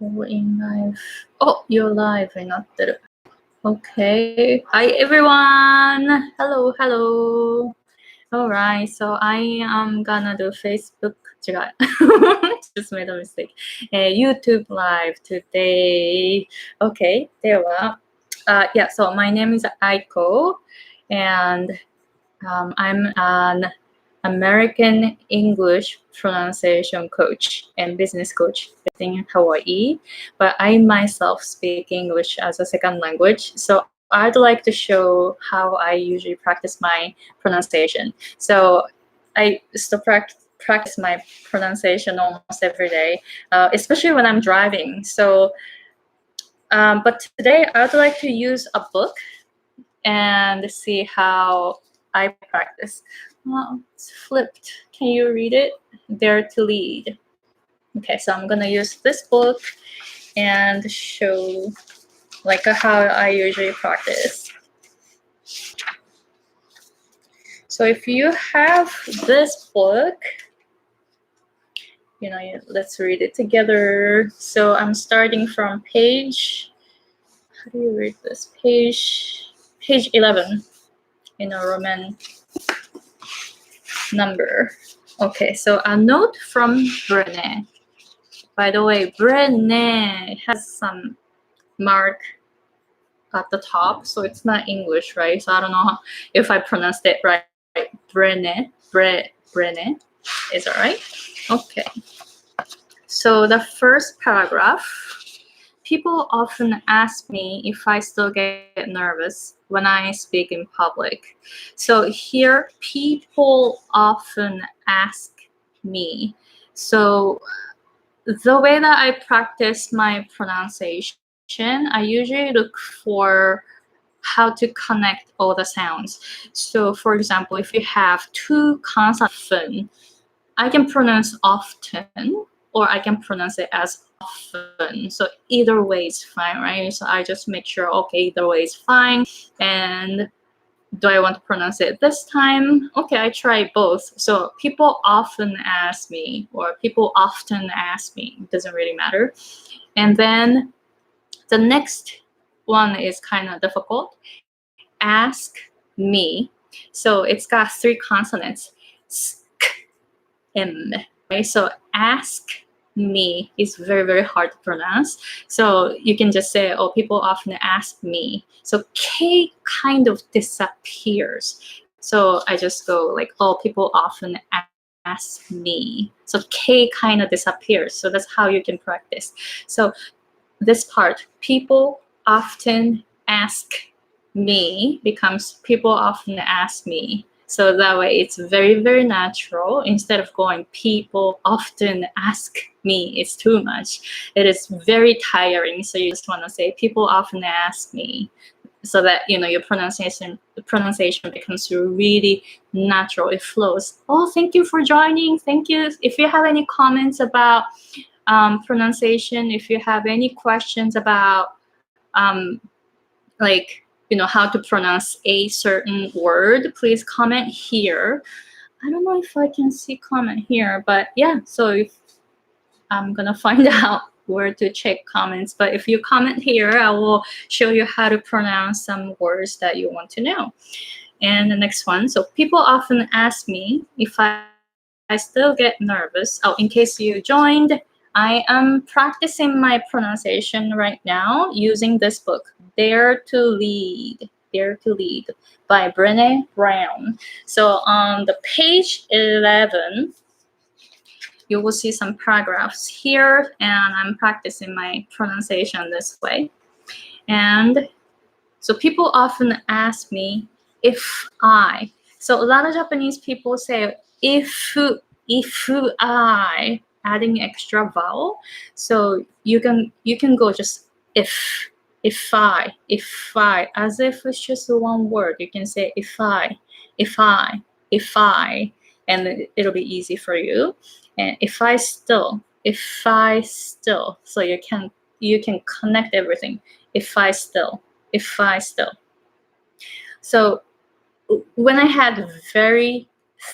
in live. Oh, you're live になってる。Okay. Hi, everyone. Hello. Alright, so I am gonna do Facebook. 違う。Just made a mistake. YouTube live today. Okay. では、yeah, so my name is Aiko, and I'm an American English pronunciation coach and business coach in Hawaii, but I myself speak English as a second language. So I'd like to show how I usually practice my pronunciation. So I still practice my pronunciation almost every day, especially when I'm driving. So, but today I'd like to use a book and see how I practice. Oh, it's flipped. Can you read it? Dare to lead. Okay, so I'm gonna use this book and show like how I usually practice. So if you have this book, let's read it together. So I'm starting from page, how do you read this? Page 11 in a Roman number. Okay, so a note from Brené. By the way, Brené has some mark at the top, so it's not English, right? So I don't know if I pronounced it right. Brené. Is that right? Okay. So the first paragraph. People often ask me if I still get nervous when I speak in public. So here, people often ask me. So the way that I practice my pronunciation, I usually look for how to connect all the sounds. So for example, if you have two consonants, I can pronounce often, or I can pronounce it as often. So either way is fine, right? So I just make sure, okay, either way is fine. And do I want to pronounce it this time? Okay, I try both. So people often ask me, or people often ask me. It doesn't really matter. And then the next one is kind of difficult. Ask me. So it's got three consonants. M, right? So ask me is very, very hard to pronounce. So you can just say, oh, people often ask me. So K kind of disappears. So I just go like, oh, people often ask me. So K kind of disappears. So that's how you can practice. So this part, people often ask me, becomes people often ask me. So that way it's very, very natural. Instead of going, people often ask me, it's too much. It is very tiring. So you just want to say, people often ask me. So that, your pronunciation becomes really natural. It flows. Oh, thank you for joining. Thank you. If you have any comments about pronunciation, if you have any questions about how to pronounce a certain word, please comment here. I don't know if I can see comment here, but yeah, so if I'm gonna find out where to check comments, but if you comment here, I will show you how to pronounce some words that you want to know. And the next one, so people often ask me if I still get nervous. Oh, in case you joined, I am practicing my pronunciation right now using this book, Dare to Lead by Brené Brown. So on the page 11, you will see some paragraphs here, and I'm practicing my pronunciation this way. And so people often ask me if I. So a lot of Japanese people say if I, adding extra vowel. So you can go just if I, as if it's just one word. You can say if I, and it'll be easy for you. And if I still. So you can connect everything. If I still. So when I had very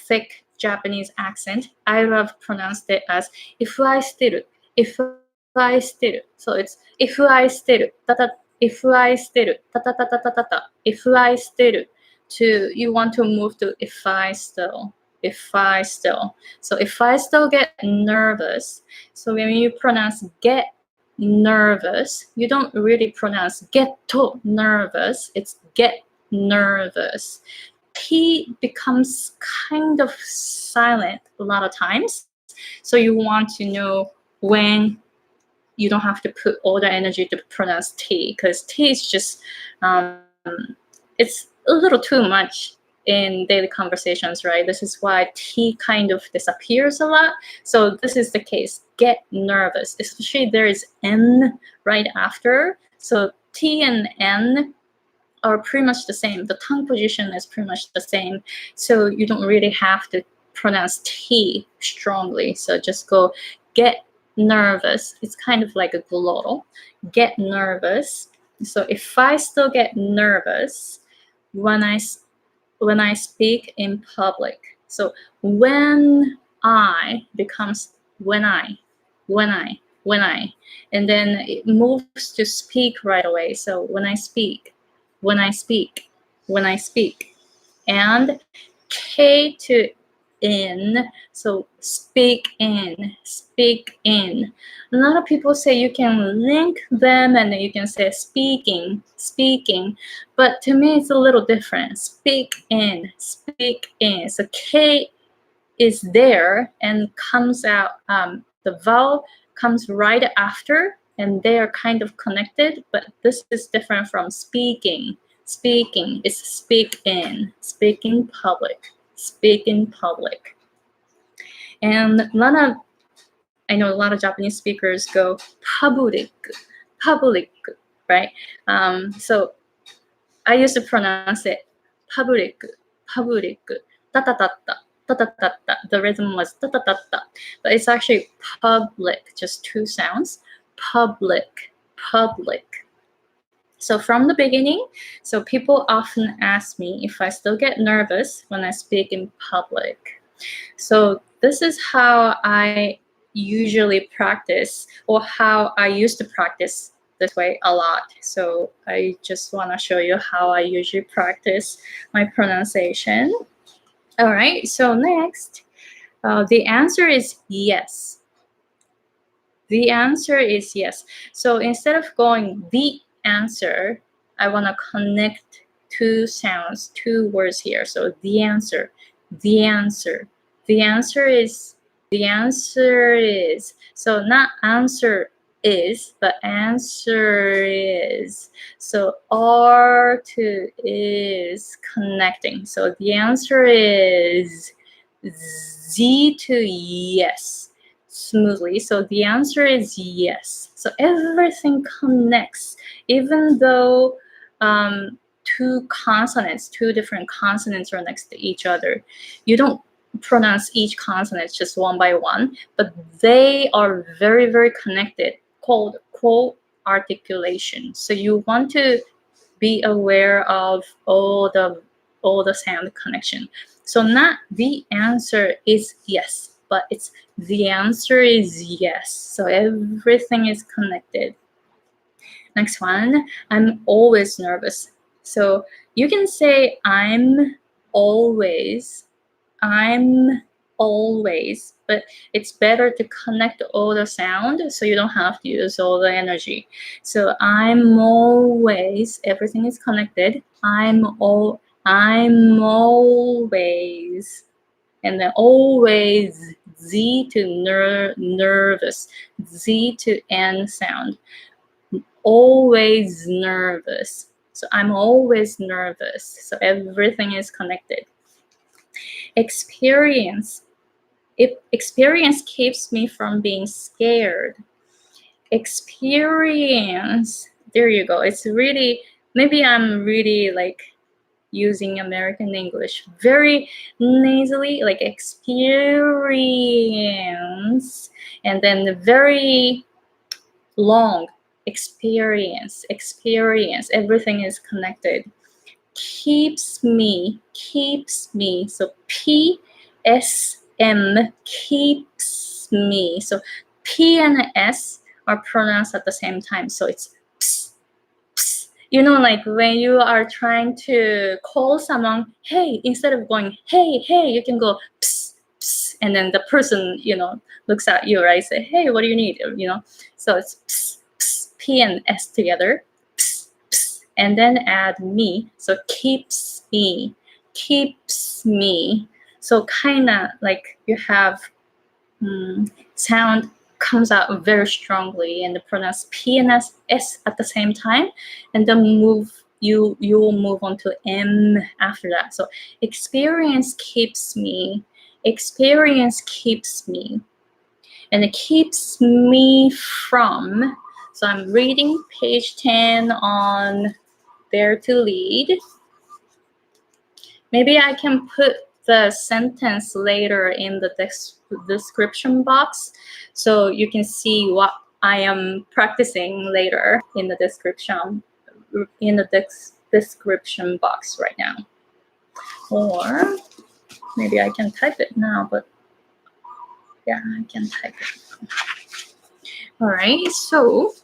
thick Japanese accent, I would have pronounced it as if I still. I still. So it's if I still, if I still, if I still. To you want to move to if I still. If I still. So if I still get nervous. So when you pronounce get nervous, you don't really pronounce get to nervous. It's get nervous. T becomes kind of silent a lot of times. So you want to know when you don't have to put all the energy to pronounce T, because T is just, it's a little too much in daily conversations, right? This is why T kind of disappears a lot. So this is the case, get nervous, especially there is N right after. So T and N are pretty much the same. The tongue position is pretty much the same. So you don't really have to pronounce T strongly. So just go get nervous. It's kind of like a glottal. Get nervous. So if I still get nervous when I speak in public. So when I becomes when I, and then it moves to speak right away. So when I speak, and K to in, so speak in. A lot of people say you can link them and then you can say speaking, but to me it's a little different. Speak in. So K is there and comes out, the vowel comes right after, and they are kind of connected, but this is different from speaking. Speaking is speak in public. And I know a lot of Japanese speakers go public, right? So I used to pronounce it public, ta ta ta ta. The rhythm was ta ta ta ta, but it's actually public, just two sounds. Public. So from the beginning, so people often ask me if I still get nervous when I speak in public. So this is how I usually practice, or how I used to practice this way a lot. So I just want to show you how I usually practice my pronunciation. All right, so next, the answer is yes. The answer is yes. So instead of going the answer, I want to connect two sounds, two words here. So the answer. The answer is. So not answer is, but answer is. So R to is connecting. So the answer is Z to yes. Smoothly. So the answer is yes. So everything connects, even though two different consonants are next to each other. You don't pronounce each consonant just one by one, but they are very, very connected, called co-articulation. So you want to be aware of all the sound connection. So not the answer is yes, but it's the answer is yes. So everything is connected. Next one, I'm always nervous. So you can say I'm always, but it's better to connect all the sound so you don't have to use all the energy. So I'm always, everything is connected. I'm always, and then always, Z to nervous, Z to N sound. Always nervous. So I'm always nervous. So everything is connected. Experience keeps me from being scared. Experience, there you go. It's really, maybe I'm really like using American English very nasally, like experience, and then very long experience. Everything is connected. Keeps me. So PSM, keeps me. So P and S are pronounced at the same time. So it's ps, ps. You know, like when you are trying to call someone, hey, instead of going, hey, hey, you can go ps, ps. And then the person, you know, looks at you, right? Say, hey, what do you need? You know, so it's ps, ps, P and S together. Ps, ps. And then add me. So keeps me. Keeps me. So kind of like you have sound comes out very strongly and pronounce P and S at the same time, and then you will move on to M after that. So experience keeps me, experience keeps me, and it keeps me from. So I'm reading page 10 on Dare to Lead. Maybe I can put the sentence later in the description box so you can see what I am practicing later in the description box right now. Or maybe I can type it now, but yeah, I can type it. All right, so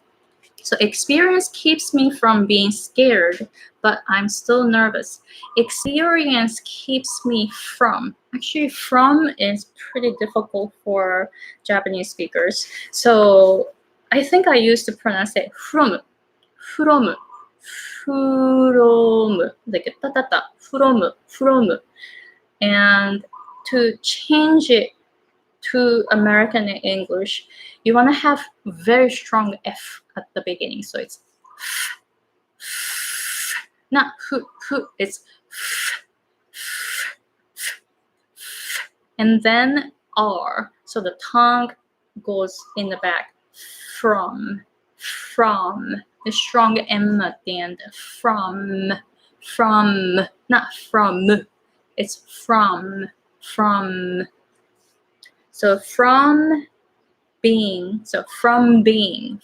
experience keeps me from being scared, but I'm still nervous. Experience keeps me from. Actually, from is pretty difficult for Japanese speakers. So I think I used to pronounce it from, from, like ta, from. And to change it to American English, you want to have very strong F at the beginning. So it's not it's and then R. So the tongue goes in the back. From. The strong M at the end. From, not from. It's from. So from being. So from being.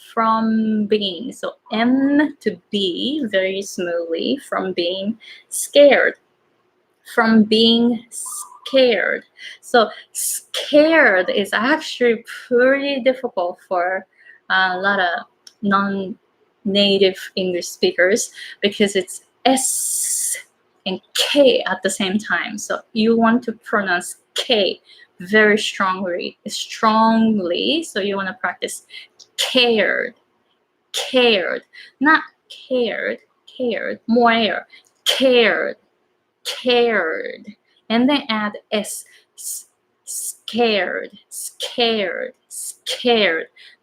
So M to B very smoothly. From being scared. From being scared. So scared is actually pretty difficult for a lot of non-native English speakers because it's S and K at the same time. So you want to pronounce K very strongly. So you want to practice cared, not cared, more air, cared, and then add S, scared,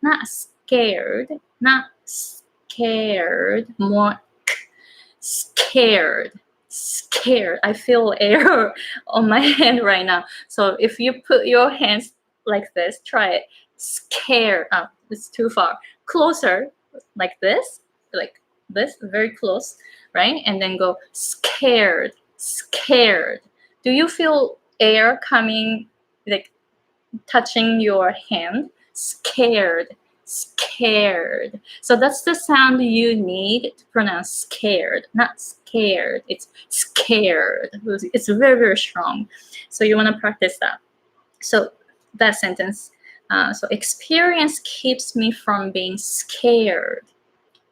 not scared, more scared. I feel air on my hand right now. So if you put your hands like this, try it. Scared. Oh, it's too far. Closer, like this, very close, right? And then go scared. Do you feel air coming, like touching your hand? Scared. So that's the sound you need to pronounce scared, not scared. It's scared. It's very, very strong. So you want to practice that. So that sentence. So experience keeps me from being scared.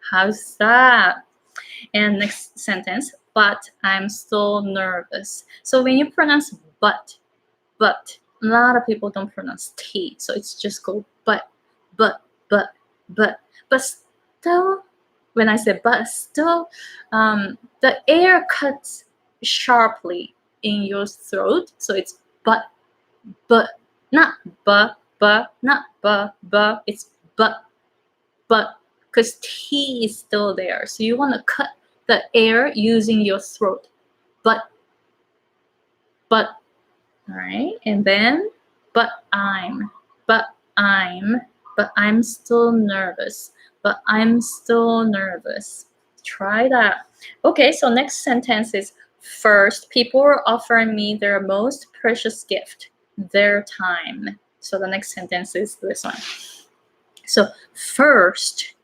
How's that? And next sentence, but I'm still nervous. So when you pronounce but, a lot of people don't pronounce T. So it's just go but still, when I say but still, the air cuts sharply in your throat. So it's but, not it's but, because T is still there. So you want to cut the air using your throat. But, all right. And then, but I'm still nervous. Try that. Okay, so next sentence is first, people are offering me their most precious gift, their time. So the next sentence is this one. So first,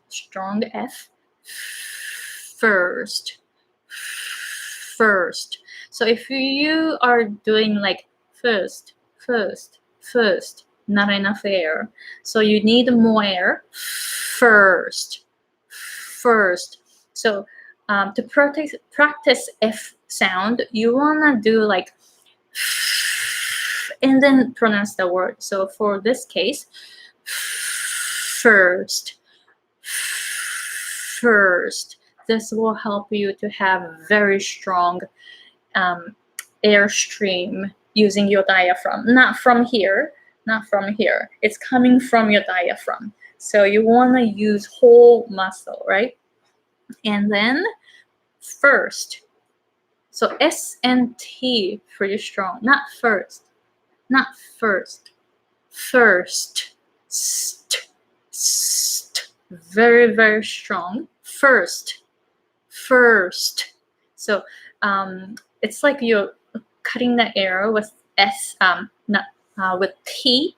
strong F, first. So if you are doing like first, not enough air. So you need more air first. So to practice F sound, you wanna do like and then pronounce the word. So for this case, first. This will help you to have very strong airstream using your diaphragm. Not from here. It's coming from your diaphragm. So you want to use whole muscle, right? And then first. So S and T pretty strong. Not first. First. St. Very, very strong. First. So it's like you're cutting the air with S, with T,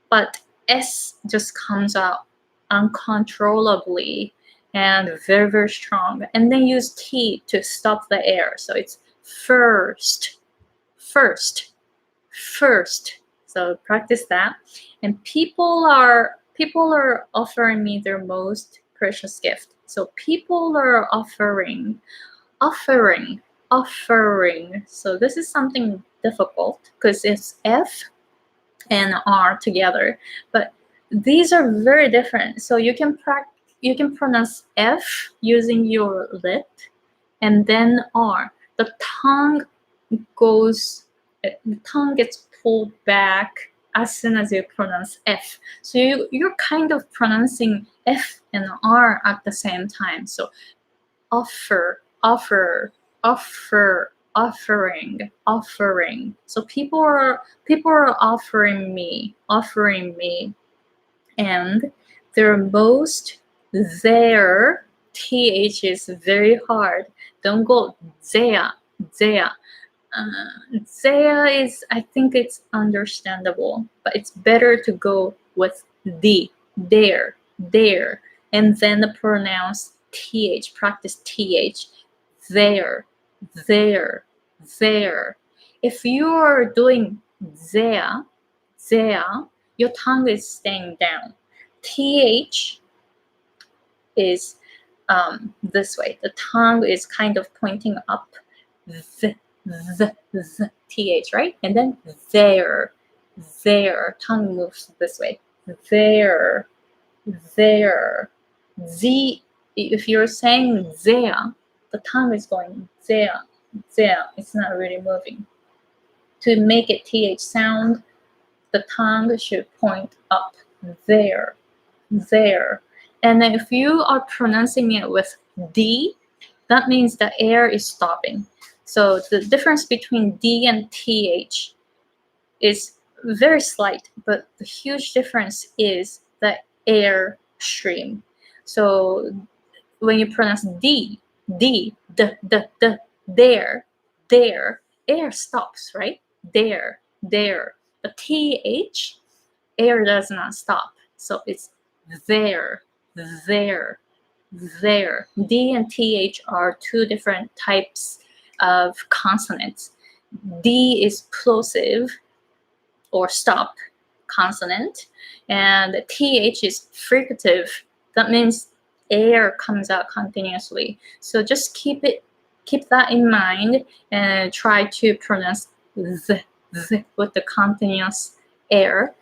but S just comes out uncontrollably and very, very strong. And then use T to stop the air. So it's first. So practice that. And people are offering me their most precious gift. So people are offering. So this is something difficult because it's F and R together, but these are very different. So you can pronounce F using your lip, and then R. The tongue gets pulled back as soon as you pronounce F. So you're kind of pronouncing F and R at the same time. So offering. So people are offering me, and their th is very hard. Don't go there. There is, I think it's understandable, but it's better to go with there, and then pronounce th, practice th, there. If you are doing there, your tongue is staying down. Th is this way. The tongue is kind of pointing up. The th, right? And then there, tongue moves this way. There. Z, if you're saying there, the tongue is going there. It's not really moving. To make it th sound, the tongue should point up. There. And then if you are pronouncing it with D, that means the air is stopping. So the difference between D and TH is very slight, but the huge difference is the air stream. So when you pronounce D, there, air stops, right? There. But TH, air does not stop. So it's there. D and TH are two different types of consonants. D is plosive or stop consonant, and TH is fricative. That means air comes out continuously. So just keep that in mind and try to pronounce the with the continuous air.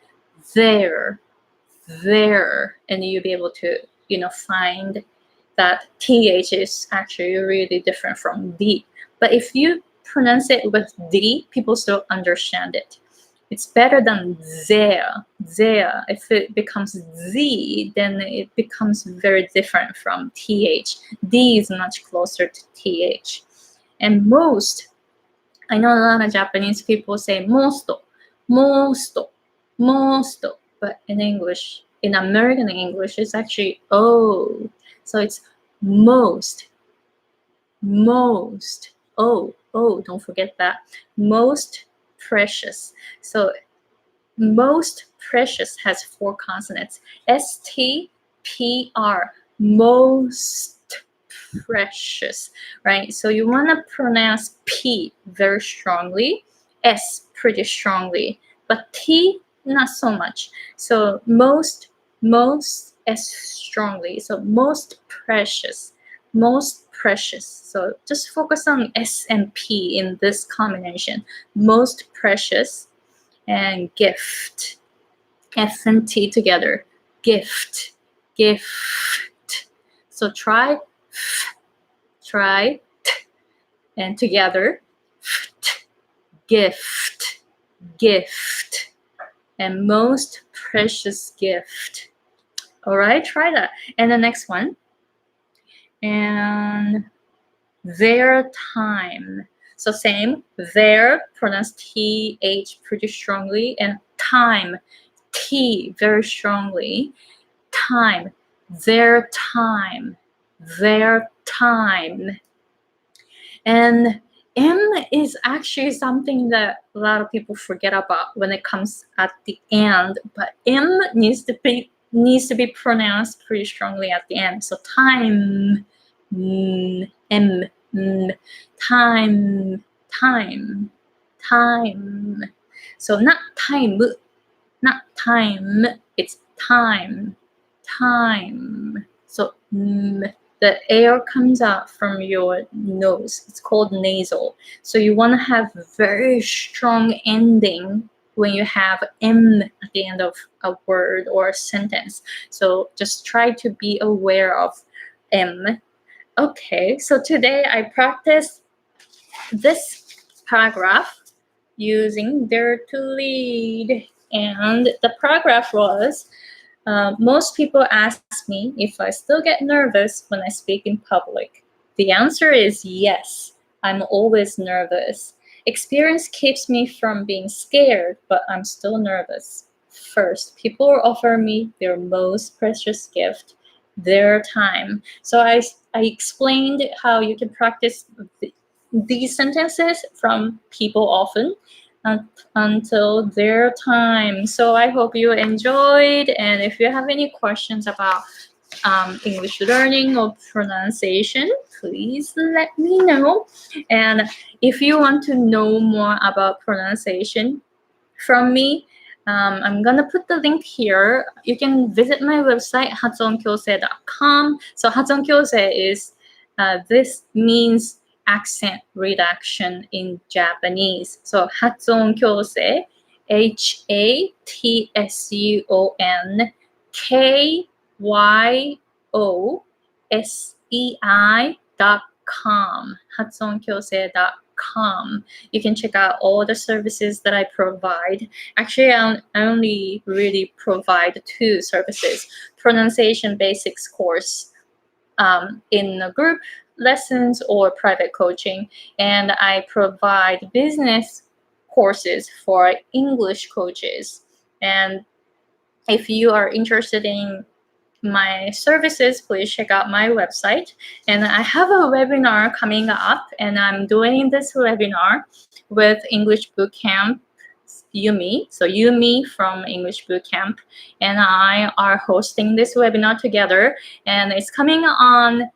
There, and you'll be able to find that TH is actually really different from D. But if you pronounce it with D, people still understand it. It's better than there. If it becomes Z, then it becomes very different from TH. D is much closer to TH. And most, I know a lot of Japanese people say most, but in English, in American English, it's actually O. So it's most. Oh, don't forget that. Most precious. So most precious has 4 consonants. S-T-P-R. Most precious, right? So you want to pronounce P very strongly, S pretty strongly, but T not so much. So most as strongly. So most precious. So just focus on S and P in this combination. Most precious and gift. S and T together. Gift. So try t, and together. Gift. And most precious gift. All right, try that. And the next one. And their time. So same, their, pronounced TH pretty strongly, and time, T very strongly. Time, their time. And M is actually something that a lot of people forget about when it comes at the end, but M needs to be pronounced pretty strongly at the end. So time, M, time. So not time, it's time. So the air comes out from your nose. It's called nasal. So you want to have very strong ending when you have M at the end of a word or a sentence. So just try to be aware of M. Okay, so today I practiced this paragraph using Dare to Lead. And the paragraph was, most people ask me if I still get nervous when I speak in public. The answer is yes. I'm always nervous. Experience keeps me from being scared, but I'm still nervous. First, people offer me their most precious gift, their time. So I explained how you can practice these sentences from people often until their time. So I hope you enjoyed, and if you have any questions about English learning or pronunciation, please let me know. And if you want to know more about pronunciation from me, I'm gonna put the link here. You can visit my website,発音矯正.com. So 発音矯正 is this means accent reduction in Japanese. So 発音矯正, HATSONKYOSEI.com. 発音矯正.com. You can check out all the services that I provide. Actually, I only really provide 2 services. Pronunciation basics course in a group lessons or private coaching. And I provide business courses for English coaches. And if you are interested in my services, please check out my website. And I have a webinar coming up, and I'm doing this webinar with English Bootcamp Yumi. So Yumi from English Bootcamp and I are hosting this webinar together, and it's coming on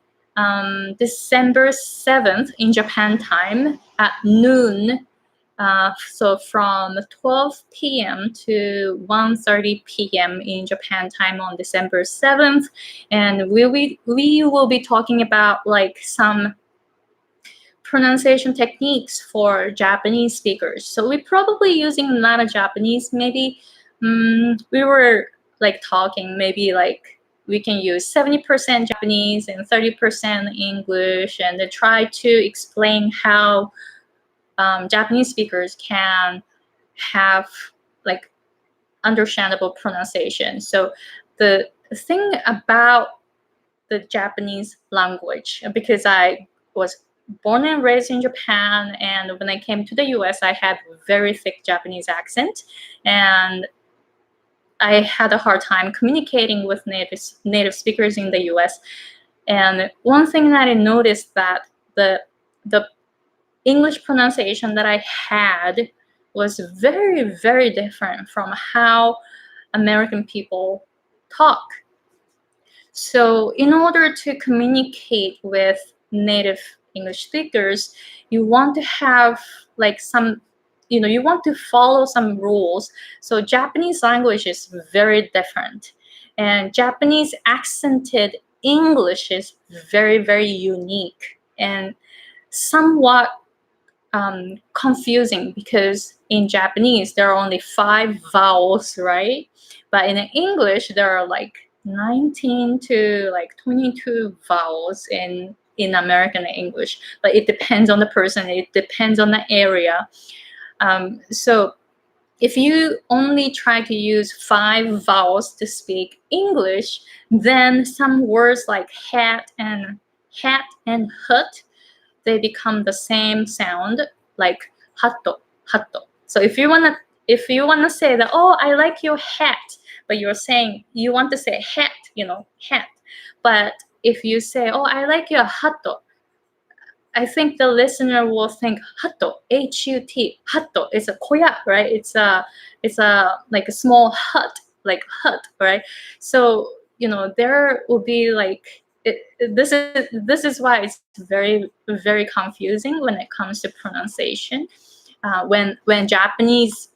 December 7th in Japan time at noon. So from 12 p.m. to 1:30 p.m. in Japan time on December 7th. And we will be talking about like some pronunciation techniques for Japanese speakers. So we're probably using a lot of Japanese. Maybe we were like talking, maybe like we can use 70% Japanese and 30% English, and then try to explain how Japanese speakers can have like understandable pronunciation. So the thing about the Japanese language, because I was born and raised in Japan, and when I came to the US, I had very thick Japanese accent, and I had a hard time communicating with native speakers in the US. And one thing that I noticed that the English pronunciation that I had was very, very different from how American people talk. So in order to communicate with native English speakers, you want to have like some you want to follow some rules. So Japanese language is very different, and Japanese accented English is very, very unique and somewhat confusing, because in Japanese there are only 5 vowels, right? But in English there are like 19 to like 22 vowels in American English. But it depends on the person, it depends on the area. So if you only try to use 5 vowels to speak English, then some words like hat and hut, they become the same sound, like hatto, hatto. So if you wanna say that, oh, I like your hat, but you're saying you want to say hat, hat. But if you say, oh, I like your hatto, I think the listener will think hatto, H-U-T, hatto. It's a koya, right? It's a like a small hut, like hut, right? So there will be like this is why it's very, very confusing when it comes to pronunciation. When Japanese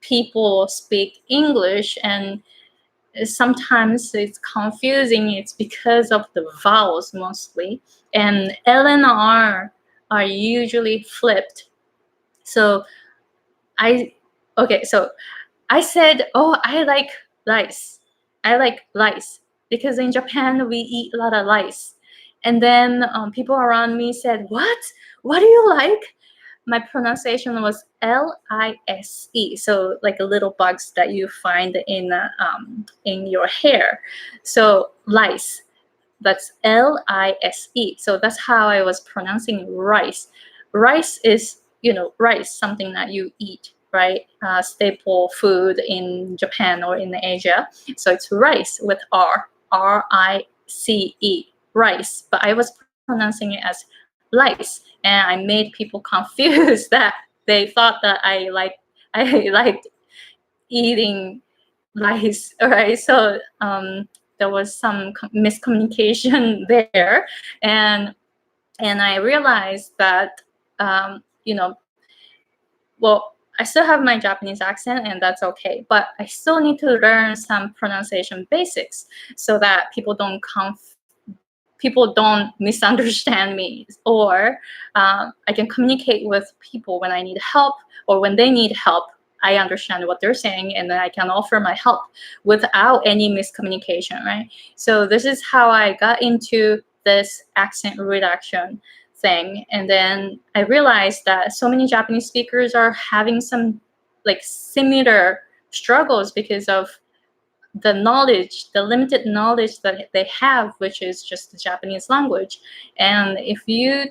people speak English, and sometimes it's confusing, it's because of the vowels mostly, and L and R are usually flipped. So I said, oh, I like rice, because in Japan we eat a lot of rice. And then people around me said, what do you like? My pronunciation was L-I-S-E, so like a little bugs that you find in your hair. So lice, that's L-I-S-E. So that's how I was pronouncing rice. Rice is, rice, something that you eat, right? Staple food in Japan or in Asia. So it's rice with R-I-C-E, rice. But I was pronouncing it as lice, and I made people confused that they thought that I liked eating lice. All right, so there was some miscommunication there, and I realized that well, I still have my Japanese accent, and that's okay, but I still need to learn some pronunciation basics so that people don't misunderstand me, or I can communicate with people when I need help, or when they need help. I understand what they're saying, and then I can offer my help without any miscommunication, right? So this is how I got into this accent reduction thing. And then I realized that so many Japanese speakers are having some like similar struggles because of the limited knowledge that they have, which is just the Japanese language. And if you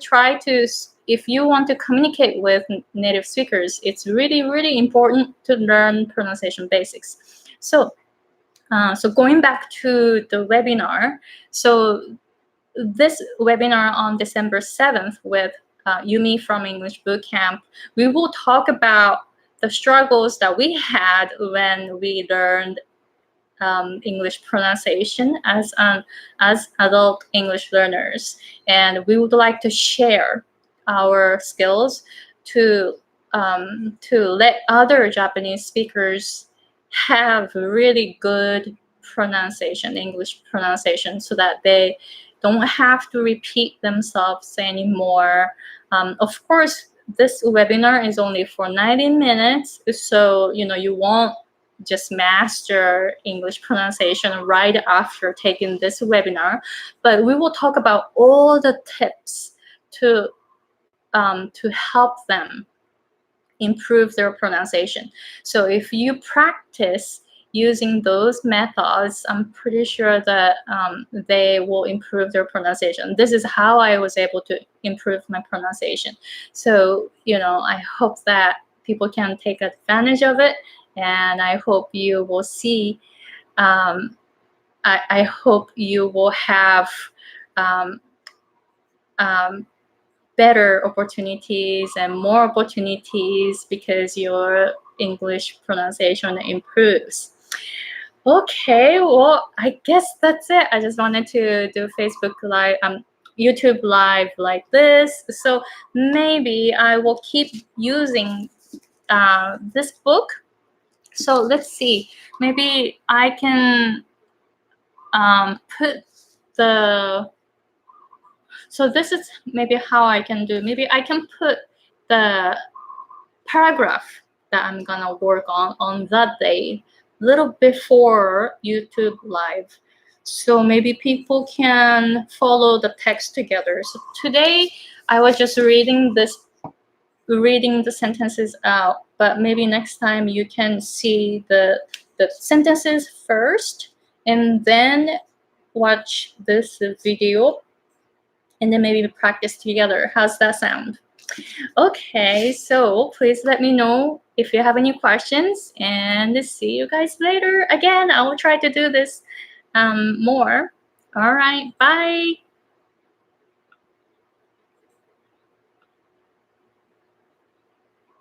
want to communicate with native speakers, it's really, really important to learn pronunciation basics. So going back to the webinar, so this webinar on December 7th with Yumi from English Bootcamp, we will talk about the struggles that we had when we learned English pronunciation as adult English learners, and we would like to share our skills to let other Japanese speakers have really good pronunciation, English pronunciation, so that they don't have to repeat themselves anymore. Of course, this webinar is only for 90 minutes, so you won't just master English pronunciation right after taking this webinar, but we will talk about all the tips to help them improve their pronunciation. So if you practice using those methods, I'm pretty sure that they will improve their pronunciation. This is how I was able to improve my pronunciation. So I hope that people can take advantage of it. And I hope you will see, I hope you will have better opportunities and more opportunities because your English pronunciation improves. Okay, well, I guess that's it. I just wanted to do Facebook Live, YouTube Live like this. So maybe I will keep using this book. So let's see. Maybe I can put the. So this is maybe how I can do. Maybe I can put the paragraph that I'm gonna work on that day, little before YouTube live. So maybe people can follow the text together. So today I was just reading the sentences out, but maybe next time you can see the sentences first and then watch this video and then maybe practice together. How's that sound? Okay, so please let me know if you have any questions, and see you guys later. Again, I will try to do this more. All right, bye.